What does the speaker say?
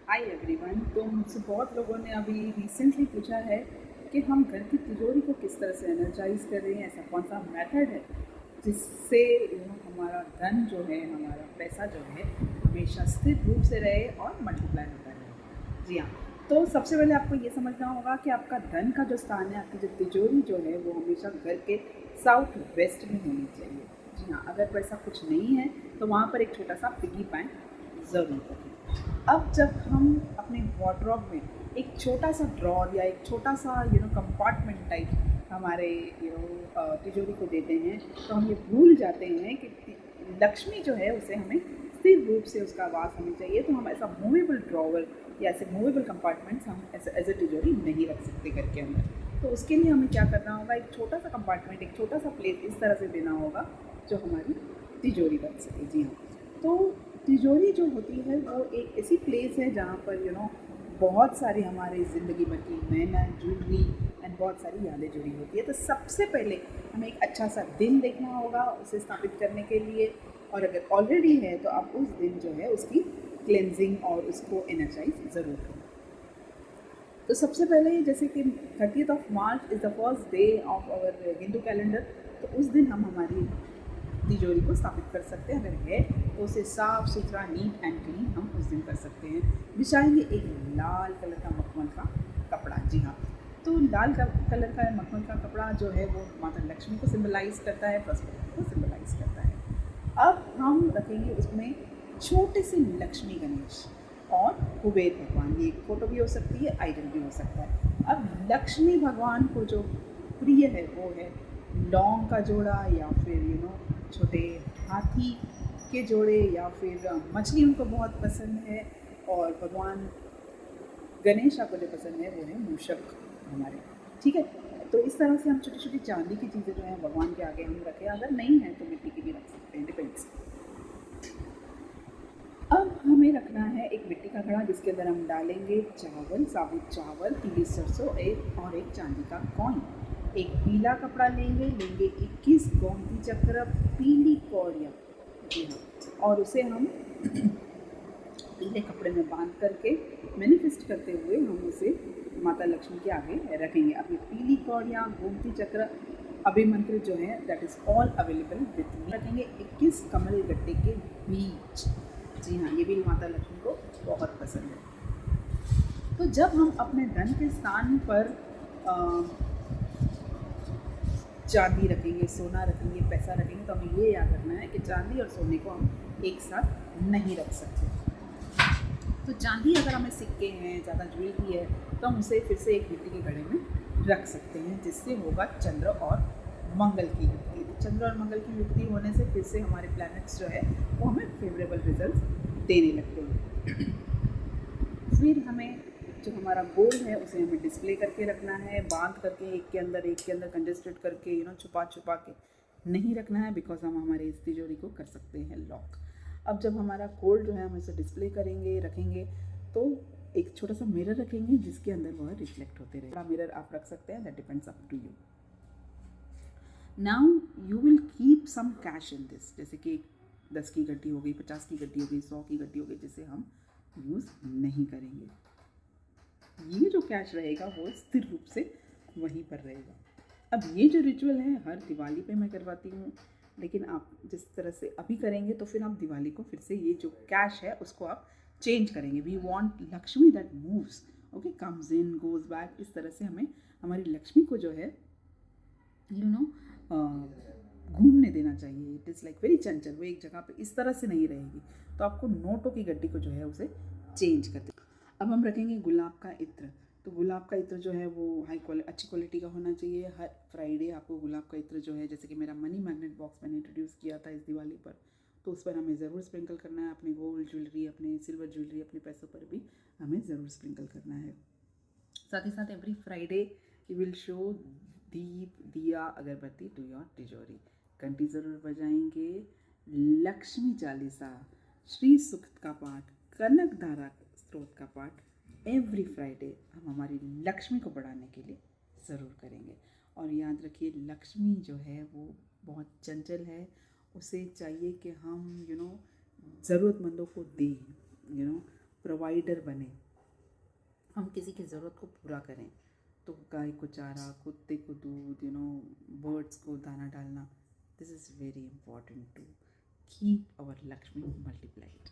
Hi everyone. तो मुझसे बहुत लोगों ने अभी रिसेंटली पूछा है कि हम घर की तिजोरी को किस तरह से एनर्जाइज कर रहे हैं, ऐसा कौन सा मेथड है जिससे हमारा धन जो है, हमारा पैसा जो है, हमेशा स्थिर रूप से रहे और मल्टीप्लाई होता रहे। जी हाँ। तो सबसे पहले आपको ये समझना होगा कि आपका धन का जो स्थान है, आपकी जो तिजोरी जो है, वो हमेशा घर के साउथ वेस्ट में होनी चाहिए। जी हाँ, अगर वैसा कुछ नहीं है तो वहाँ पर एक छोटा सा पिगी बैंक ज़रूर रखें। अब जब हम अपने वार्डरोब में एक छोटा सा ड्रॉर या एक छोटा सा कंपार्टमेंट टाइप हमारे तिजोरी को देते हैं, तो हम ये भूल जाते हैं कि लक्ष्मी जो है उसे हमें स्थिर रूप से उसका वास होनी चाहिए। तो हम ऐसा मूवेबल ड्रॉवर या ऐसे मूवेबल कंपार्टमेंट्स हम ऐसे एज ए तिजोरी नहीं रख सकते घर के अंदर। तो उसके लिए हमें क्या करना होगा, एक छोटा सा कंपार्टमेंट, एक छोटा सा प्लेस इस तरह से देना होगा जो हमारी तिजोरी बन सके। जी हाँ। तो तिजोरी जो होती है वो एक ऐसी प्लेस है जहाँ पर बहुत सारी हमारी ज़िंदगी भर की मेहनत, ज्वेलरी एंड बहुत सारी यादें जुड़ी होती है। तो सबसे पहले हमें एक अच्छा सा दिन देखना होगा उसे स्थापित करने के लिए, और अगर ऑलरेडी है तो आप उस दिन जो है उसकी क्लेंजिंग और उसको एनर्जाइज ज़रूर करें। तो सबसे पहले जैसे कि 30th of March is the first day of our Hindu calendar. तो उस दिन हम हमारी तिजोरी को स्थापित कर सकते हैं। अगर है तो उसे साफ सुथरा, नीट एंड क्लीन हम उस दिन कर सकते हैं। बिछाएंगे एक लाल कलर का मखमल का कपड़ा। जी हाँ। तो लाल कलर का मखमल का कपड़ा जो है वो माता लक्ष्मी को सिंबलाइज करता है, प्रॉस्पेरिटी को सिंबलाइज करता है। अब हम रखेंगे उसमें छोटे से लक्ष्मी गणेश और कुबेर भगवान। ये एक फोटो भी हो सकती है, आइडल भी हो सकता है। अब लक्ष्मी भगवान को जो प्रिय है वो है लौंग का जोड़ा, या फिर छोटे हाथी के जोड़े, या फिर मछली उनको बहुत पसंद है। और भगवान गणेश आपको जो पसंद है वो है मूषक हमारे। ठीक है। तो इस तरह से हम छोटी छोटी चांदी की चीज़ें जो है भगवान के आगे हम रखें। अगर नहीं है तो मिट्टी की भी रख सकते हैं, डिपेंड्स। अब हमें रखना है एक मिट्टी का घड़ा जिसके अंदर हम डालेंगे चावल, साबुत चावल, पीली सरसों और एक चांदी का कॉइन। एक पीला कपड़ा लेंगे 21 गोमती चक्र, पीली कौड़ियाँ। जी हाँ। और उसे हम पीले कपड़े में बांध करके मैनिफेस्ट करते हुए हम उसे माता लक्ष्मी के आगे रखेंगे। अब ये पीली कौड़ियाँ, गोमती चक्र, अभिमंत्रित जो है that is all available with me. रखेंगे 21 कमल गट्टे के बीज। जी हाँ, ये भी माता लक्ष्मी को बहुत पसंद है। तो जब हम अपने धन के स्थान पर चांदी रखेंगे, सोना रखेंगे, पैसा रखेंगे, तो हमें ये याद रखना है कि चांदी और सोने को हम एक साथ नहीं रख सकते। तो चांदी अगर हमें सिक्के हैं, ज़्यादा ज्वेलरी है, तो हम उसे फिर से एक मिट्टी के घड़े में रख सकते हैं, जिससे होगा चंद्र और मंगल की युक्ति। तो चंद्र और मंगल की युक्ति होने से फिर से हमारे प्लैनेट्स जो है वो हमें फेवरेबल रिजल्ट्स देने लगते हैं। फिर हमें जो हमारा गोल है उसे हमें डिस्प्ले करके रखना है, बांध करके एक के अंदर कंजेस्टेड करके छुपा छुपा के नहीं रखना है, बिकॉज हम हमारे इस तिजोरी को कर सकते हैं लॉक। अब जब हमारा गोल्ड जो है हम इसे डिस्प्ले करेंगे, रखेंगे, तो एक छोटा सा मिरर रखेंगे जिसके अंदर वह रिफ्लेक्ट होते रहे। बड़ा मिरर आप रख सकते हैं, that depends up to you. Now you will keep some cash in this, जैसे कि 10 की गड्डी हो गई, 50 की गड्डी हो गई, 100 की गड्डी हो गई, जिसे हम यूज़ नहीं करेंगे। ये जो कैश रहेगा वो स्थिर रूप से वहीं पर रहेगा। अब ये जो रिचुअल है हर दिवाली पे मैं करवाती हूँ, लेकिन आप जिस तरह से अभी करेंगे तो फिर आप दिवाली को फिर से ये जो कैश है उसको आप चेंज करेंगे। We want Lakshmi that moves, okay, comes in goes back. इस तरह से हमें हमारी लक्ष्मी को जो है घूमने देना चाहिए। इट इज़ लाइक वेरी चंचल, वो एक जगह पे इस तरह से नहीं रहेगी। तो आपको नोटों की गड्डी को जो है उसे चेंज कर दें। अब हम रखेंगे गुलाब का इत्र। तो गुलाब का इत्र जो है वो अच्छी क्वालिटी का होना चाहिए। हर फ्राइडे आपको गुलाब का इत्र जो है, जैसे कि मेरा मनी मैग्नेट बॉक्स मैंने इंट्रोड्यूस किया था इस दिवाली पर, तो उस पर हमें ज़रूर स्प्रिंकल करना है। अपनी गोल्ड ज्वेलरी, अपने सिल्वर ज्वेलरी, अपने पैसों पर भी हमें ज़रूर स्प्रिंकल करना है। साथ ही साथ every Friday you will show दीप, दिया, अगरबत्ती टू योर तिजोरी। घंटी ज़रूर बजाएंगे, लक्ष्मी चालीसा, श्री सुक्त का पाठ, कनक धारा स्त्रोत का पाठ एवरी फ्राइडे हम हमारी लक्ष्मी को बढ़ाने के लिए ज़रूर करेंगे। और याद रखिए, लक्ष्मी जो है वो बहुत चंचल है। उसे चाहिए कि हम ज़रूरतमंदों को दें, प्रोवाइडर बने, हम किसी की ज़रूरत को पूरा करें। तो गाय को चारा, कुत्ते को दूध, बर्ड्स को दाना डालना, this is very important to keep our Lakshmi multiplied.